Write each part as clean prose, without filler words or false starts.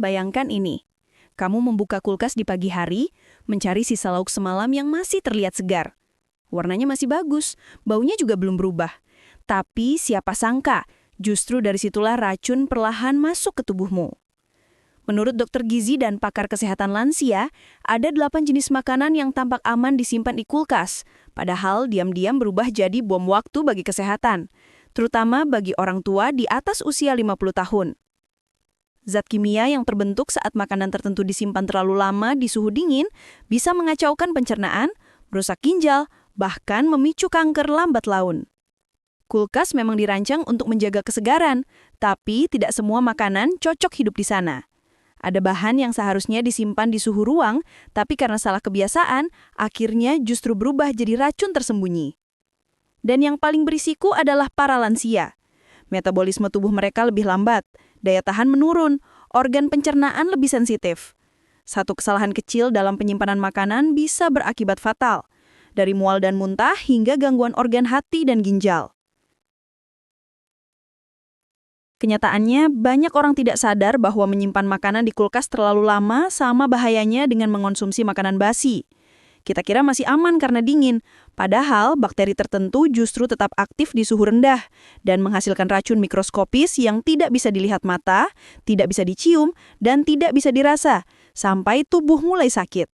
Bayangkan ini, kamu membuka kulkas di pagi hari, mencari sisa lauk semalam yang masih terlihat segar. Warnanya masih bagus, baunya juga belum berubah. Tapi siapa sangka, justru dari situlah racun perlahan masuk ke tubuhmu. Menurut dokter gizi dan pakar kesehatan lansia, ada 8 jenis makanan yang tampak aman disimpan di kulkas, padahal diam-diam berubah jadi bom waktu bagi kesehatan, terutama bagi orang tua di atas usia 50 tahun. Zat kimia yang terbentuk saat makanan tertentu disimpan terlalu lama di suhu dingin bisa mengacaukan pencernaan, merusak ginjal, bahkan memicu kanker lambat laun. Kulkas memang dirancang untuk menjaga kesegaran, tapi tidak semua makanan cocok hidup di sana. Ada bahan yang seharusnya disimpan di suhu ruang, tapi karena salah kebiasaan, akhirnya justru berubah jadi racun tersembunyi. Dan yang paling berisiko adalah para lansia. Metabolisme tubuh mereka lebih lambat, daya tahan menurun, organ pencernaan lebih sensitif. Satu kesalahan kecil dalam penyimpanan makanan bisa berakibat fatal, dari mual dan muntah hingga gangguan organ hati dan ginjal. Kenyataannya, banyak orang tidak sadar bahwa menyimpan makanan di kulkas terlalu lama sama bahayanya dengan mengonsumsi makanan basi. Kita kira masih aman karena dingin, padahal bakteri tertentu justru tetap aktif di suhu rendah dan menghasilkan racun mikroskopis yang tidak bisa dilihat mata, tidak bisa dicium, dan tidak bisa dirasa, sampai tubuh mulai sakit.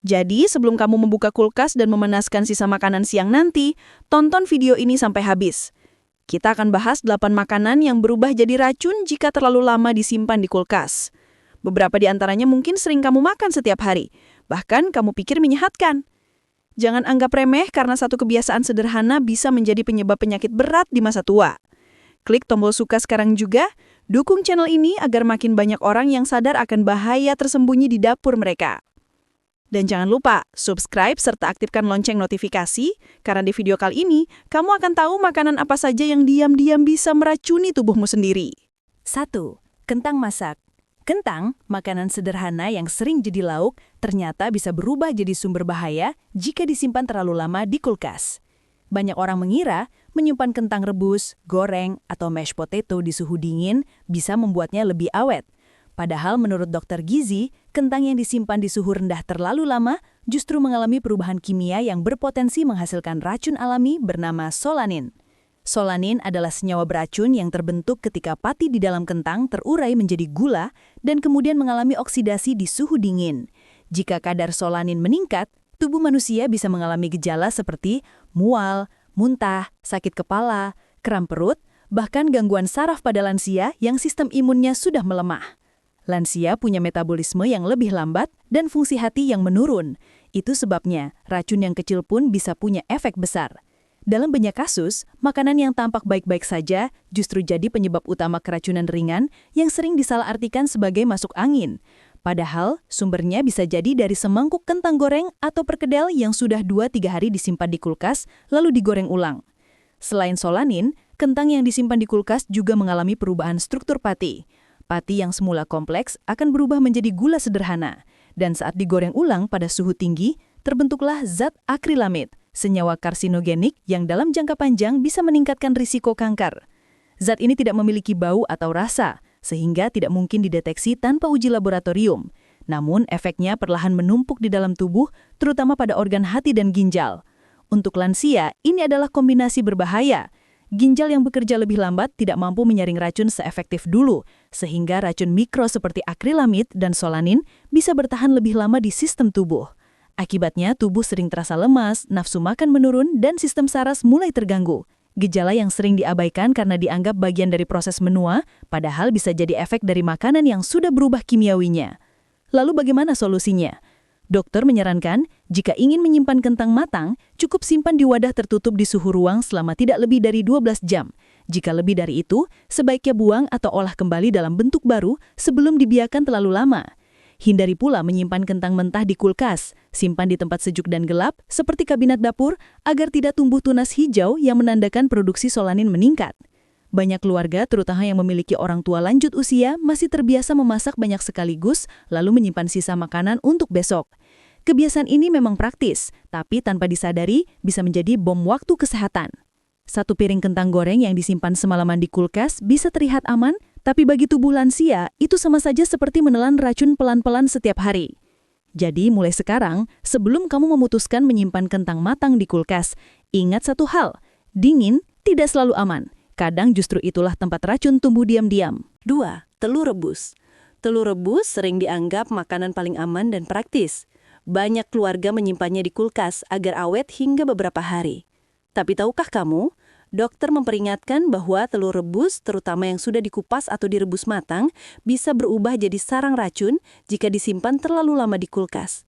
Jadi, sebelum kamu membuka kulkas dan memanaskan sisa makanan siang nanti, tonton video ini sampai habis. Kita akan bahas 8 makanan yang berubah jadi racun jika terlalu lama disimpan di kulkas. Beberapa di antaranya mungkin sering kamu makan setiap hari, bahkan kamu pikir menyehatkan. Jangan anggap remeh karena satu kebiasaan sederhana bisa menjadi penyebab penyakit berat di masa tua. Klik tombol suka sekarang juga, dukung channel ini agar makin banyak orang yang sadar akan bahaya tersembunyi di dapur mereka. Dan jangan lupa, subscribe serta aktifkan lonceng notifikasi, karena di video kali ini, kamu akan tahu makanan apa saja yang diam-diam bisa meracuni tubuhmu sendiri. 1. Kentang masak. Kentang, makanan sederhana yang sering jadi lauk, ternyata bisa berubah jadi sumber bahaya jika disimpan terlalu lama di kulkas. Banyak orang mengira menyimpan kentang rebus, goreng, atau mashed potato di suhu dingin bisa membuatnya lebih awet. Padahal menurut dokter gizi, kentang yang disimpan di suhu rendah terlalu lama justru mengalami perubahan kimia yang berpotensi menghasilkan racun alami bernama solanin. Solanin adalah senyawa beracun yang terbentuk ketika pati di dalam kentang terurai menjadi gula dan kemudian mengalami oksidasi di suhu dingin. Jika kadar solanin meningkat, tubuh manusia bisa mengalami gejala seperti mual, muntah, sakit kepala, kram perut, bahkan gangguan saraf pada lansia yang sistem imunnya sudah melemah. Lansia punya metabolisme yang lebih lambat dan fungsi hati yang menurun. Itu sebabnya racun yang kecil pun bisa punya efek besar. Dalam banyak kasus, makanan yang tampak baik-baik saja justru jadi penyebab utama keracunan ringan yang sering disalahartikan sebagai masuk angin. Padahal, sumbernya bisa jadi dari semangkuk kentang goreng atau perkedel yang sudah 2-3 hari disimpan di kulkas, lalu digoreng ulang. Selain solanin, kentang yang disimpan di kulkas juga mengalami perubahan struktur pati. Pati yang semula kompleks akan berubah menjadi gula sederhana, dan saat digoreng ulang pada suhu tinggi, terbentuklah zat akrilamid, senyawa karsinogenik yang dalam jangka panjang bisa meningkatkan risiko kanker. Zat ini tidak memiliki bau atau rasa, sehingga tidak mungkin dideteksi tanpa uji laboratorium. Namun, efeknya perlahan menumpuk di dalam tubuh, terutama pada organ hati dan ginjal. Untuk lansia, ini adalah kombinasi berbahaya. Ginjal yang bekerja lebih lambat tidak mampu menyaring racun seefektif dulu, sehingga racun mikro seperti akrilamid dan solanin bisa bertahan lebih lama di sistem tubuh. Akibatnya, tubuh sering terasa lemas, nafsu makan menurun, dan sistem saras mulai terganggu. Gejala yang sering diabaikan karena dianggap bagian dari proses menua, padahal bisa jadi efek dari makanan yang sudah berubah kimiawinya. Lalu bagaimana solusinya? Dokter menyarankan, jika ingin menyimpan kentang matang, cukup simpan di wadah tertutup di suhu ruang selama tidak lebih dari 12 jam. Jika lebih dari itu, sebaiknya buang atau olah kembali dalam bentuk baru sebelum dibiarkan terlalu lama. Hindari pula menyimpan kentang mentah di kulkas. Simpan di tempat sejuk dan gelap, seperti kabinet dapur, agar tidak tumbuh tunas hijau yang menandakan produksi solanin meningkat. Banyak keluarga, terutama yang memiliki orang tua lanjut usia, masih terbiasa memasak banyak sekaligus, lalu menyimpan sisa makanan untuk besok. Kebiasaan ini memang praktis, tapi tanpa disadari bisa menjadi bom waktu kesehatan. Satu piring kentang goreng yang disimpan semalaman di kulkas bisa terlihat aman, tapi bagi tubuh lansia, itu sama saja seperti menelan racun pelan-pelan setiap hari. Jadi mulai sekarang, sebelum kamu memutuskan menyimpan kentang matang di kulkas, ingat satu hal, dingin tidak selalu aman. Kadang justru itulah tempat racun tumbuh diam-diam. 2. Telur rebus. Telur rebus sering dianggap makanan paling aman dan praktis. Banyak keluarga menyimpannya di kulkas agar awet hingga beberapa hari. Tapi tahukah kamu, dokter memperingatkan bahwa telur rebus, terutama yang sudah dikupas atau direbus matang, bisa berubah jadi sarang racun jika disimpan terlalu lama di kulkas.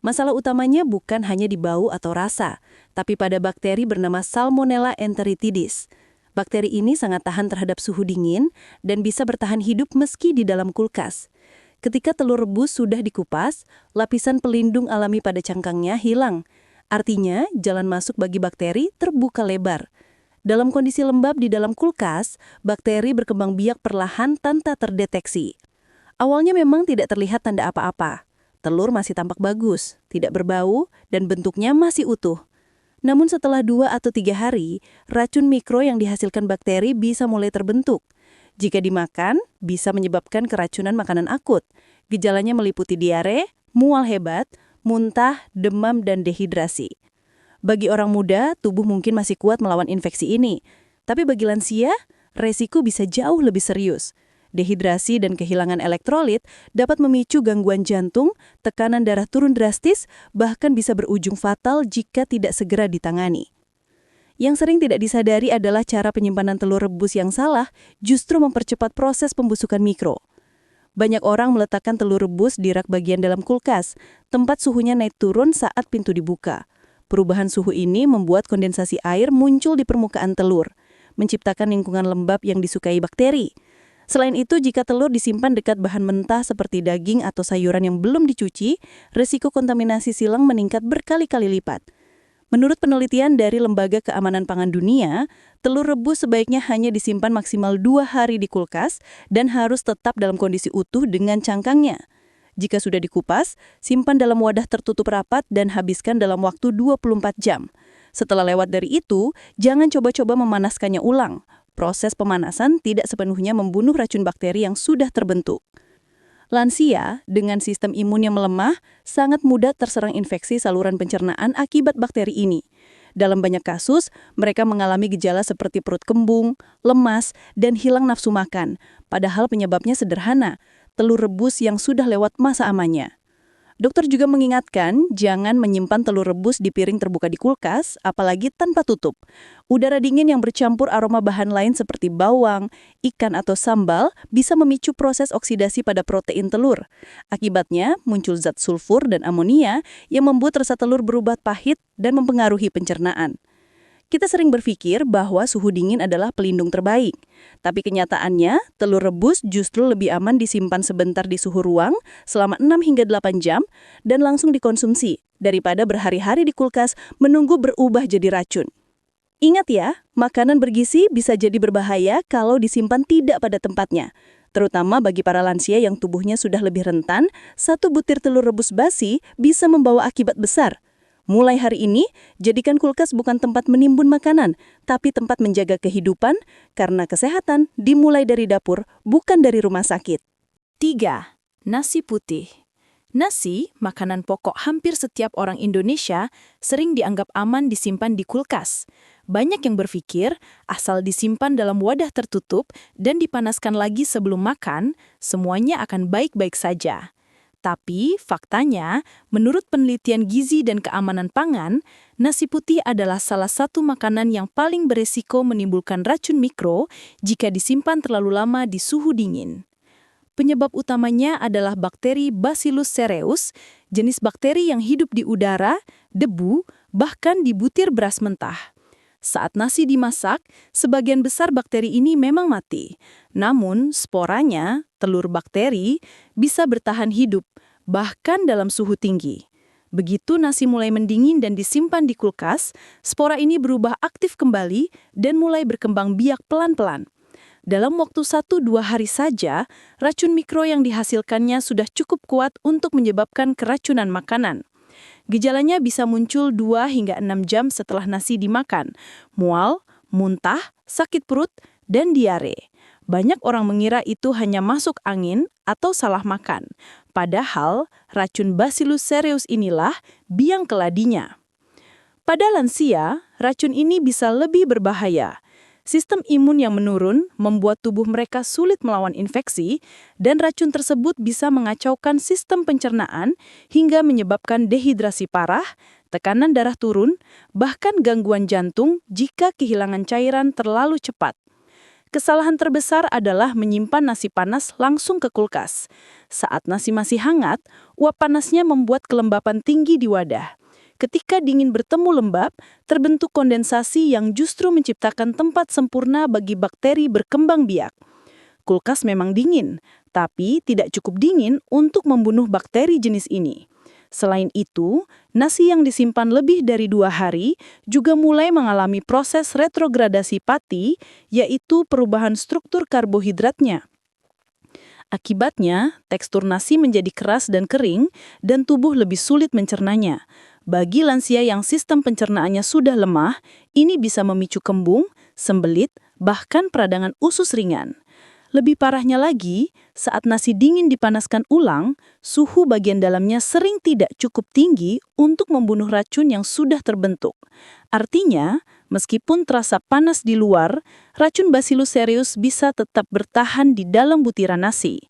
Masalah utamanya bukan hanya di bau atau rasa, tapi pada bakteri bernama Salmonella enteritidis. Bakteri ini sangat tahan terhadap suhu dingin dan bisa bertahan hidup meski di dalam kulkas. Ketika telur rebus sudah dikupas, lapisan pelindung alami pada cangkangnya hilang. Artinya, jalan masuk bagi bakteri terbuka lebar. Dalam kondisi lembab di dalam kulkas, bakteri berkembang biak perlahan tanpa terdeteksi. Awalnya memang tidak terlihat tanda apa-apa. Telur masih tampak bagus, tidak berbau, dan bentuknya masih utuh. Namun setelah 2 atau 3 hari, racun mikro yang dihasilkan bakteri bisa mulai terbentuk. Jika dimakan, bisa menyebabkan keracunan makanan akut. Gejalanya meliputi diare, mual hebat, muntah, demam, dan dehidrasi. Bagi orang muda, tubuh mungkin masih kuat melawan infeksi ini. Tapi bagi lansia, resiko bisa jauh lebih serius. Dehidrasi dan kehilangan elektrolit dapat memicu gangguan jantung, tekanan darah turun drastis, bahkan bisa berujung fatal jika tidak segera ditangani. Yang sering tidak disadari adalah cara penyimpanan telur rebus yang salah justru mempercepat proses pembusukan mikro. Banyak orang meletakkan telur rebus di rak bagian dalam kulkas, tempat suhunya naik turun saat pintu dibuka. Perubahan suhu ini membuat kondensasi air muncul di permukaan telur, menciptakan lingkungan lembab yang disukai bakteri. Selain itu, jika telur disimpan dekat bahan mentah seperti daging atau sayuran yang belum dicuci, risiko kontaminasi silang meningkat berkali-kali lipat. Menurut penelitian dari Lembaga Keamanan Pangan Dunia, telur rebus sebaiknya hanya disimpan maksimal 2 hari di kulkas dan harus tetap dalam kondisi utuh dengan cangkangnya. Jika sudah dikupas, simpan dalam wadah tertutup rapat dan habiskan dalam waktu 24 jam. Setelah lewat dari itu, jangan coba-coba memanaskannya ulang. Proses pemanasan tidak sepenuhnya membunuh racun bakteri yang sudah terbentuk. Lansia, dengan sistem imun yang melemah, sangat mudah terserang infeksi saluran pencernaan akibat bakteri ini. Dalam banyak kasus, mereka mengalami gejala seperti perut kembung, lemas, dan hilang nafsu makan. Padahal penyebabnya sederhana, telur rebus yang sudah lewat masa amannya. Dokter juga mengingatkan, jangan menyimpan telur rebus di piring terbuka di kulkas, apalagi tanpa tutup. Udara dingin yang bercampur aroma bahan lain seperti bawang, ikan atau sambal bisa memicu proses oksidasi pada protein telur. Akibatnya, muncul zat sulfur dan amonia yang membuat rasa telur berubah pahit dan mempengaruhi pencernaan. Kita sering berpikir bahwa suhu dingin adalah pelindung terbaik. Tapi kenyataannya, telur rebus justru lebih aman disimpan sebentar di suhu ruang selama 6 hingga 8 jam dan langsung dikonsumsi daripada berhari-hari di kulkas menunggu berubah jadi racun. Ingat ya, makanan bergizi bisa jadi berbahaya kalau disimpan tidak pada tempatnya. Terutama bagi para lansia yang tubuhnya sudah lebih rentan, 1 butir telur rebus basi bisa membawa akibat besar. Mulai hari ini, jadikan kulkas bukan tempat menimbun makanan, tapi tempat menjaga kehidupan, karena kesehatan dimulai dari dapur, bukan dari rumah sakit. 3. Nasi putih. Nasi, makanan pokok hampir setiap orang Indonesia, sering dianggap aman disimpan di kulkas. Banyak yang berpikir, asal disimpan dalam wadah tertutup dan dipanaskan lagi sebelum makan, semuanya akan baik-baik saja. Tapi, faktanya, menurut penelitian gizi dan keamanan pangan, nasi putih adalah salah satu makanan yang paling beresiko menimbulkan racun mikro jika disimpan terlalu lama di suhu dingin. Penyebab utamanya adalah bakteri Bacillus cereus, jenis bakteri yang hidup di udara, debu, bahkan di butir beras mentah. Saat nasi dimasak, sebagian besar bakteri ini memang mati. Namun, sporanya, telur bakteri, bisa bertahan hidup, bahkan dalam suhu tinggi. Begitu nasi mulai mendingin dan disimpan di kulkas, spora ini berubah aktif kembali dan mulai berkembang biak pelan-pelan. Dalam waktu 1-2 hari saja, racun mikro yang dihasilkannya sudah cukup kuat untuk menyebabkan keracunan makanan. Gejalanya bisa muncul 2 hingga 6 jam setelah nasi dimakan. Mual, muntah, sakit perut, dan diare. Banyak orang mengira itu hanya masuk angin atau salah makan. Padahal, racun Bacillus cereus inilah biang keladinya. Pada lansia, racun ini bisa lebih berbahaya. Sistem imun yang menurun membuat tubuh mereka sulit melawan infeksi, dan racun tersebut bisa mengacaukan sistem pencernaan hingga menyebabkan dehidrasi parah, tekanan darah turun, bahkan gangguan jantung jika kehilangan cairan terlalu cepat. Kesalahan terbesar adalah menyimpan nasi panas langsung ke kulkas. Saat nasi masih hangat, uap panasnya membuat kelembapan tinggi di wadah. Ketika dingin bertemu lembab, terbentuk kondensasi yang justru menciptakan tempat sempurna bagi bakteri berkembang biak. Kulkas memang dingin, tapi tidak cukup dingin untuk membunuh bakteri jenis ini. Selain itu, nasi yang disimpan lebih dari 2 hari juga mulai mengalami proses retrogradasi pati, yaitu perubahan struktur karbohidratnya. Akibatnya, tekstur nasi menjadi keras dan kering, dan tubuh lebih sulit mencernanya. Bagi lansia yang sistem pencernaannya sudah lemah, ini bisa memicu kembung, sembelit, bahkan peradangan usus ringan. Lebih parahnya lagi, saat nasi dingin dipanaskan ulang, suhu bagian dalamnya sering tidak cukup tinggi untuk membunuh racun yang sudah terbentuk. Artinya, meskipun terasa panas di luar, racun Bacillus cereus bisa tetap bertahan di dalam butiran nasi.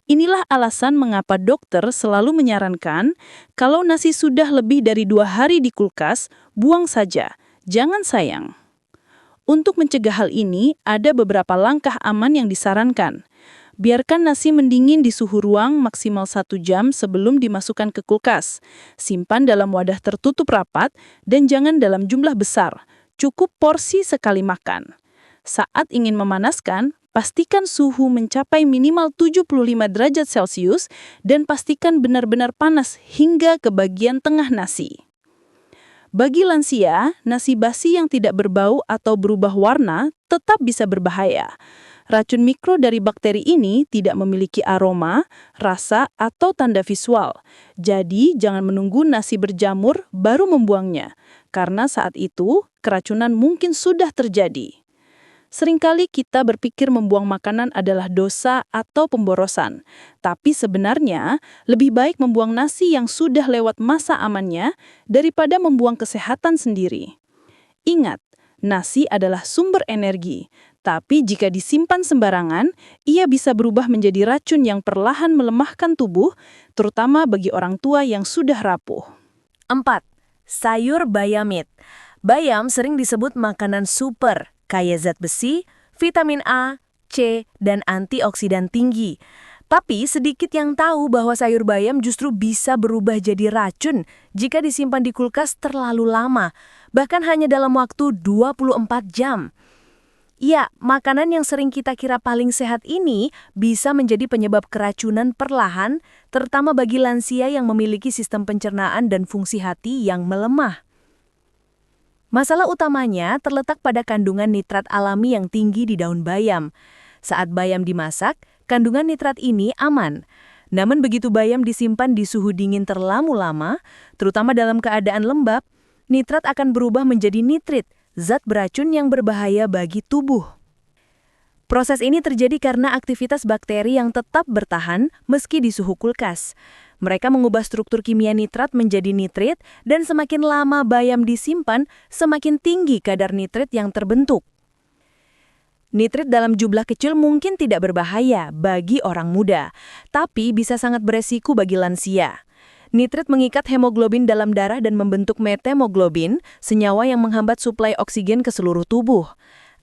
Inilah alasan mengapa dokter selalu menyarankan, kalau nasi sudah lebih dari 2 hari di kulkas, buang saja, jangan sayang. Untuk mencegah hal ini, ada beberapa langkah aman yang disarankan. Biarkan nasi mendingin di suhu ruang maksimal 1 jam sebelum dimasukkan ke kulkas. Simpan dalam wadah tertutup rapat dan jangan dalam jumlah besar. Cukup porsi sekali makan. Saat ingin memanaskan, pastikan suhu mencapai minimal 75 derajat Celcius dan pastikan benar-benar panas hingga ke bagian tengah nasi. Bagi lansia, nasi basi yang tidak berbau atau berubah warna tetap bisa berbahaya. Racun mikro dari bakteri ini tidak memiliki aroma, rasa, atau tanda visual. Jadi, jangan menunggu nasi berjamur baru membuangnya, karena saat itu keracunan mungkin sudah terjadi. Seringkali kita berpikir membuang makanan adalah dosa atau pemborosan. Tapi sebenarnya, lebih baik membuang nasi yang sudah lewat masa amannya daripada membuang kesehatan sendiri. Ingat, nasi adalah sumber energi. Tapi jika disimpan sembarangan, ia bisa berubah menjadi racun yang perlahan melemahkan tubuh, terutama bagi orang tua yang sudah rapuh. 4. Sayur bayamit. Bayam sering disebut makanan super, kaya zat besi, vitamin A, C, dan antioksidan tinggi. Tapi sedikit yang tahu bahwa sayur bayam justru bisa berubah jadi racun jika disimpan di kulkas terlalu lama, bahkan hanya dalam waktu 24 jam. Ya, makanan yang sering kita kira paling sehat ini bisa menjadi penyebab keracunan perlahan, terutama bagi lansia yang memiliki sistem pencernaan dan fungsi hati yang melemah. Masalah utamanya terletak pada kandungan nitrat alami yang tinggi di daun bayam. Saat bayam dimasak, kandungan nitrat ini aman. Namun begitu bayam disimpan di suhu dingin terlalu lama, terutama dalam keadaan lembab, nitrat akan berubah menjadi nitrit, zat beracun yang berbahaya bagi tubuh. Proses ini terjadi karena aktivitas bakteri yang tetap bertahan meski di suhu kulkas. Mereka mengubah struktur kimia nitrat menjadi nitrit, dan semakin lama bayam disimpan, semakin tinggi kadar nitrit yang terbentuk. Nitrit dalam jumlah kecil mungkin tidak berbahaya bagi orang muda, tapi bisa sangat beresiko bagi lansia. Nitrit mengikat hemoglobin dalam darah dan membentuk methemoglobin, senyawa yang menghambat suplai oksigen ke seluruh tubuh.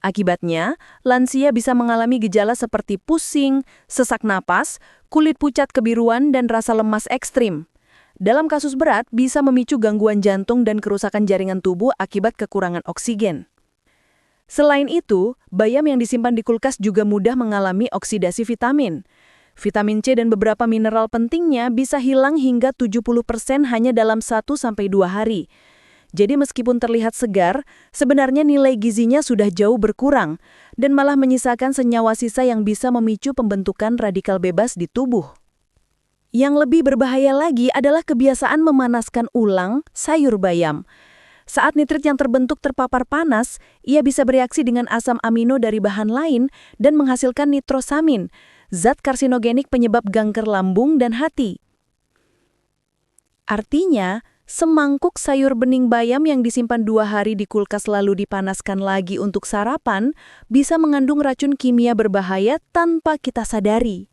Akibatnya, lansia bisa mengalami gejala seperti pusing, sesak napas, kulit pucat kebiruan, dan rasa lemas ekstrim. Dalam kasus berat, bisa memicu gangguan jantung dan kerusakan jaringan tubuh akibat kekurangan oksigen. Selain itu, bayam yang disimpan di kulkas juga mudah mengalami oksidasi vitamin. Vitamin C dan beberapa mineral pentingnya bisa hilang hingga 70% hanya dalam 1-2 hari. Jadi meskipun terlihat segar, sebenarnya nilai gizinya sudah jauh berkurang dan malah menyisakan senyawa sisa yang bisa memicu pembentukan radikal bebas di tubuh. Yang lebih berbahaya lagi adalah kebiasaan memanaskan ulang sayur bayam. Saat nitrit yang terbentuk terpapar panas, ia bisa bereaksi dengan asam amino dari bahan lain dan menghasilkan nitrosamin, zat karsinogenik penyebab kanker lambung dan hati. Artinya, semangkuk sayur bening bayam yang disimpan 2 hari di kulkas lalu dipanaskan lagi untuk sarapan bisa mengandung racun kimia berbahaya tanpa kita sadari.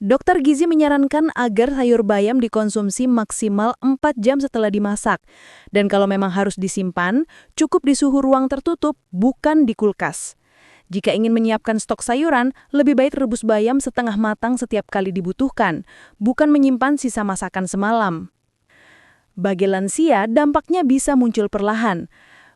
Dokter gizi menyarankan agar sayur bayam dikonsumsi maksimal 4 jam setelah dimasak. Dan kalau memang harus disimpan, cukup di suhu ruang tertutup, bukan di kulkas. Jika ingin menyiapkan stok sayuran, lebih baik rebus bayam setengah matang setiap kali dibutuhkan, bukan menyimpan sisa masakan semalam. Bagi lansia, dampaknya bisa muncul perlahan.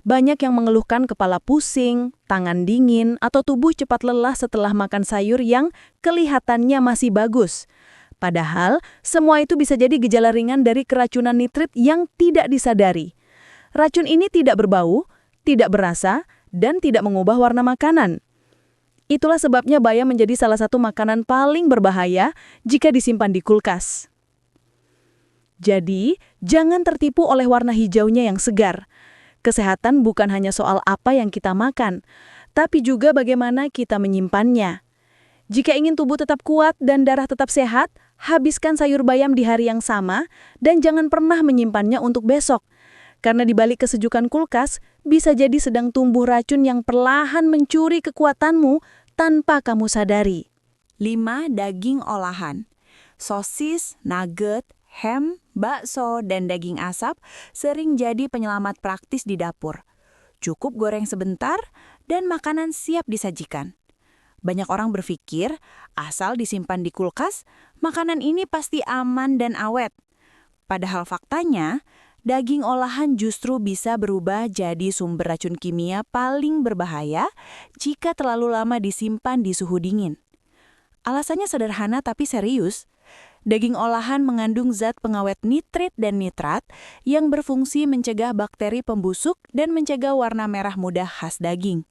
Banyak yang mengeluhkan kepala pusing, tangan dingin, atau tubuh cepat lelah setelah makan sayur yang kelihatannya masih bagus. Padahal, semua itu bisa jadi gejala ringan dari keracunan nitrit yang tidak disadari. Racun ini tidak berbau, tidak berasa, dan tidak mengubah warna makanan. Itulah sebabnya bayam menjadi salah satu makanan paling berbahaya jika disimpan di kulkas. Jadi, jangan tertipu oleh warna hijaunya yang segar. Kesehatan bukan hanya soal apa yang kita makan, tapi juga bagaimana kita menyimpannya. Jika ingin tubuh tetap kuat dan darah tetap sehat, habiskan sayur bayam di hari yang sama dan jangan pernah menyimpannya untuk besok. Karena di balik kesejukan kulkas, bisa jadi sedang tumbuh racun yang perlahan mencuri kekuatanmu tanpa kamu sadari. 5. Daging olahan. Sosis, nugget, ham, bakso, dan daging asap sering jadi penyelamat praktis di dapur. Cukup goreng sebentar dan makanan siap disajikan. Banyak orang berpikir, asal disimpan di kulkas, makanan ini pasti aman dan awet. Padahal faktanya, daging olahan justru bisa berubah jadi sumber racun kimia paling berbahaya jika terlalu lama disimpan di suhu dingin. Alasannya sederhana tapi serius. Daging olahan mengandung zat pengawet nitrit dan nitrat yang berfungsi mencegah bakteri pembusuk dan mencegah warna merah muda khas daging.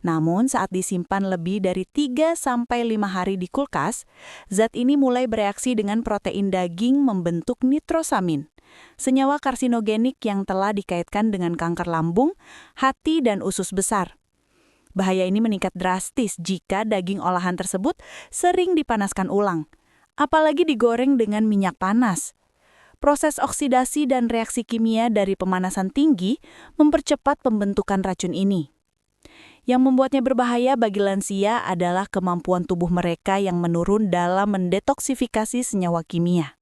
Namun saat disimpan lebih dari 3-5 hari di kulkas, zat ini mulai bereaksi dengan protein daging membentuk nitrosamin, senyawa karsinogenik yang telah dikaitkan dengan kanker lambung, hati, dan usus besar. Bahaya ini meningkat drastis jika daging olahan tersebut sering dipanaskan ulang, apalagi digoreng dengan minyak panas. Proses oksidasi dan reaksi kimia dari pemanasan tinggi mempercepat pembentukan racun ini. Yang membuatnya berbahaya bagi lansia adalah kemampuan tubuh mereka yang menurun dalam mendetoksifikasi senyawa kimia.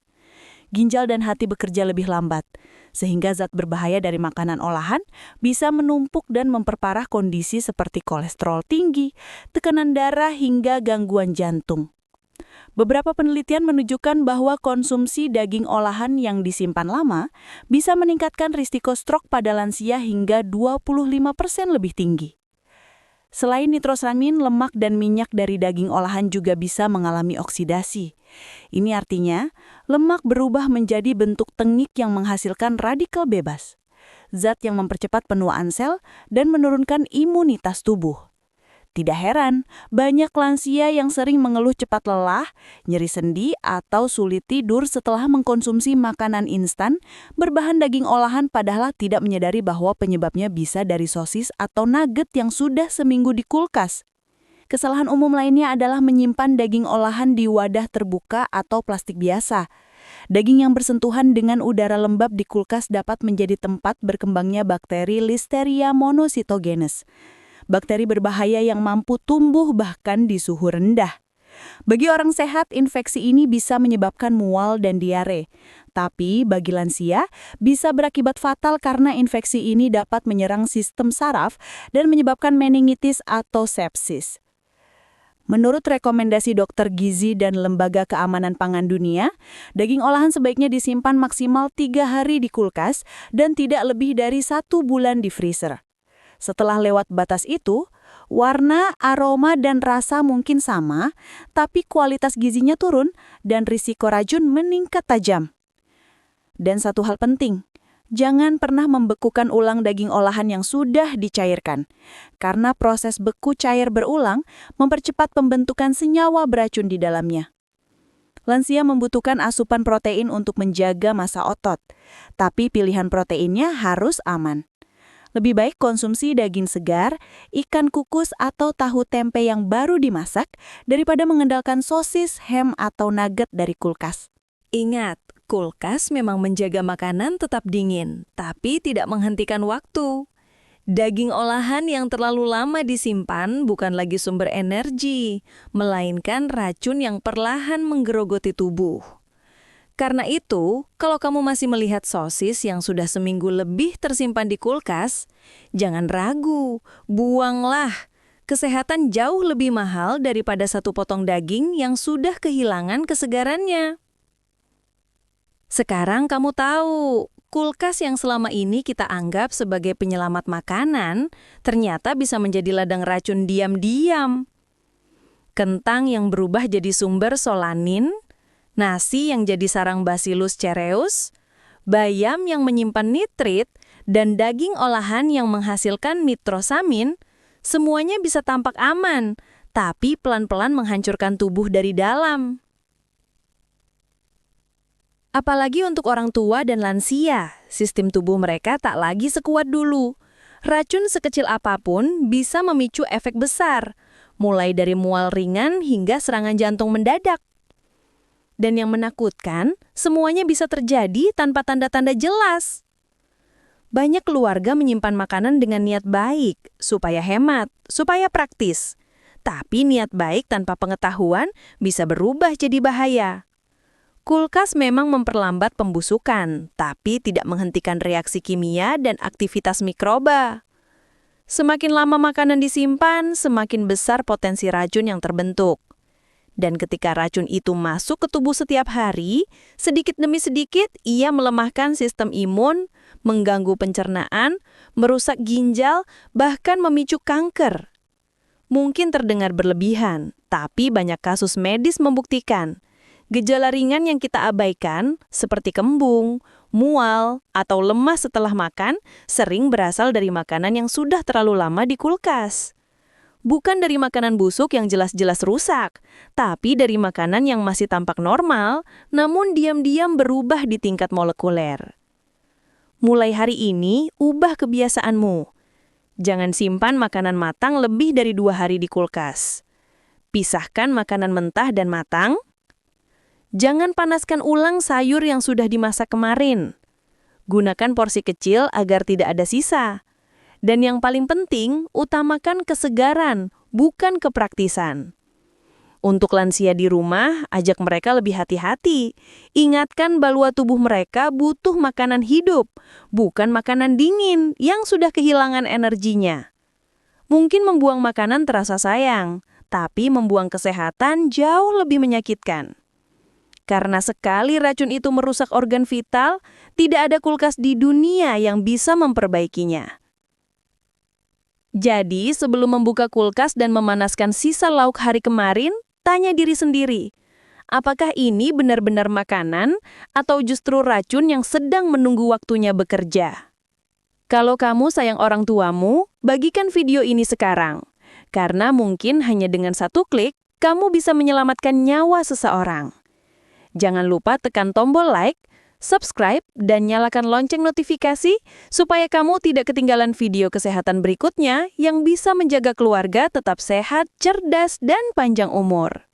Ginjal dan hati bekerja lebih lambat, sehingga zat berbahaya dari makanan olahan bisa menumpuk dan memperparah kondisi seperti kolesterol tinggi, tekanan darah, hingga gangguan jantung. Beberapa penelitian menunjukkan bahwa konsumsi daging olahan yang disimpan lama bisa meningkatkan risiko stroke pada lansia hingga 25% lebih tinggi. Selain nitrosamin, lemak dan minyak dari daging olahan juga bisa mengalami oksidasi. Ini artinya, lemak berubah menjadi bentuk tengik yang menghasilkan radikal bebas, zat yang mempercepat penuaan sel dan menurunkan imunitas tubuh. Tidak heran, banyak lansia yang sering mengeluh cepat lelah, nyeri sendi, atau sulit tidur setelah mengkonsumsi makanan instan berbahan daging olahan padahal tidak menyadari bahwa penyebabnya bisa dari sosis atau nugget yang sudah seminggu di kulkas. Kesalahan umum lainnya adalah menyimpan daging olahan di wadah terbuka atau plastik biasa. Daging yang bersentuhan dengan udara lembab di kulkas dapat menjadi tempat berkembangnya bakteri Listeria monocytogenes. Bakteri berbahaya yang mampu tumbuh bahkan di suhu rendah. Bagi orang sehat, infeksi ini bisa menyebabkan mual dan diare. Tapi bagi lansia, bisa berakibat fatal karena infeksi ini dapat menyerang sistem saraf dan menyebabkan meningitis atau sepsis. Menurut rekomendasi dokter gizi dan Lembaga Keamanan Pangan Dunia, daging olahan sebaiknya disimpan maksimal 3 hari di kulkas dan tidak lebih dari 1 bulan di freezer. Setelah lewat batas itu, warna, aroma, dan rasa mungkin sama, tapi kualitas gizinya turun dan risiko racun meningkat tajam. Dan satu hal penting, jangan pernah membekukan ulang daging olahan yang sudah dicairkan, karena proses beku cair berulang mempercepat pembentukan senyawa beracun di dalamnya. lansia membutuhkan asupan protein untuk menjaga massa otot, tapi pilihan proteinnya harus aman. Lebih baik konsumsi daging segar, ikan kukus atau tahu tempe yang baru dimasak daripada mengandalkan sosis, ham, atau nugget dari kulkas. Ingat, kulkas memang menjaga makanan tetap dingin, tapi tidak menghentikan waktu. Daging olahan yang terlalu lama disimpan bukan lagi sumber energi, melainkan racun yang perlahan menggerogoti tubuh. Karena itu, kalau kamu masih melihat sosis yang sudah seminggu lebih tersimpan di kulkas, jangan ragu, buanglah. Kesehatan jauh lebih mahal daripada satu potong daging yang sudah kehilangan kesegarannya. Sekarang kamu tahu, kulkas yang selama ini kita anggap sebagai penyelamat makanan, ternyata bisa menjadi ladang racun diam-diam. Kentang yang berubah jadi sumber solanin, nasi yang jadi sarang Bacillus cereus, bayam yang menyimpan nitrit, dan daging olahan yang menghasilkan nitrosamin, semuanya bisa tampak aman, tapi pelan-pelan menghancurkan tubuh dari dalam. Apalagi untuk orang tua dan lansia, sistem tubuh mereka tak lagi sekuat dulu. Racun sekecil apapun bisa memicu efek besar, mulai dari mual ringan hingga serangan jantung mendadak. Dan yang menakutkan, semuanya bisa terjadi tanpa tanda-tanda jelas. Banyak keluarga menyimpan makanan dengan niat baik, supaya hemat, supaya praktis. Tapi niat baik tanpa pengetahuan bisa berubah jadi bahaya. Kulkas memang memperlambat pembusukan, tapi tidak menghentikan reaksi kimia dan aktivitas mikroba. Semakin lama makanan disimpan, semakin besar potensi racun yang terbentuk. Dan ketika racun itu masuk ke tubuh setiap hari, sedikit demi sedikit ia melemahkan sistem imun, mengganggu pencernaan, merusak ginjal, bahkan memicu kanker. Mungkin terdengar berlebihan, tapi banyak kasus medis membuktikan. Gejala ringan yang kita abaikan, seperti kembung, mual, atau lemas setelah makan, sering berasal dari makanan yang sudah terlalu lama di kulkas. Bukan dari makanan busuk yang jelas-jelas rusak, tapi dari makanan yang masih tampak normal, namun diam-diam berubah di tingkat molekuler. Mulai hari ini, ubah kebiasaanmu. Jangan simpan makanan matang lebih dari 2 hari di kulkas. Pisahkan makanan mentah dan matang. Jangan panaskan ulang sayur yang sudah dimasak kemarin. Gunakan porsi kecil agar tidak ada sisa. Dan yang paling penting, utamakan kesegaran, bukan kepraktisan. Untuk lansia di rumah, ajak mereka lebih hati-hati. Ingatkan bahwa tubuh mereka butuh makanan hidup, bukan makanan dingin yang sudah kehilangan energinya. Mungkin membuang makanan terasa sayang, tapi membuang kesehatan jauh lebih menyakitkan. Karena sekali racun itu merusak organ vital, tidak ada kulkas di dunia yang bisa memperbaikinya. Jadi, sebelum membuka kulkas dan memanaskan sisa lauk hari kemarin, tanya diri sendiri, apakah ini benar-benar makanan atau justru racun yang sedang menunggu waktunya bekerja? Kalau kamu sayang orang tuamu, bagikan video ini sekarang. Karena mungkin hanya dengan 1 klik, kamu bisa menyelamatkan nyawa seseorang. Jangan lupa tekan tombol like, subscribe, dan nyalakan lonceng notifikasi supaya kamu tidak ketinggalan video kesehatan berikutnya yang bisa menjaga keluarga tetap sehat, cerdas, dan panjang umur.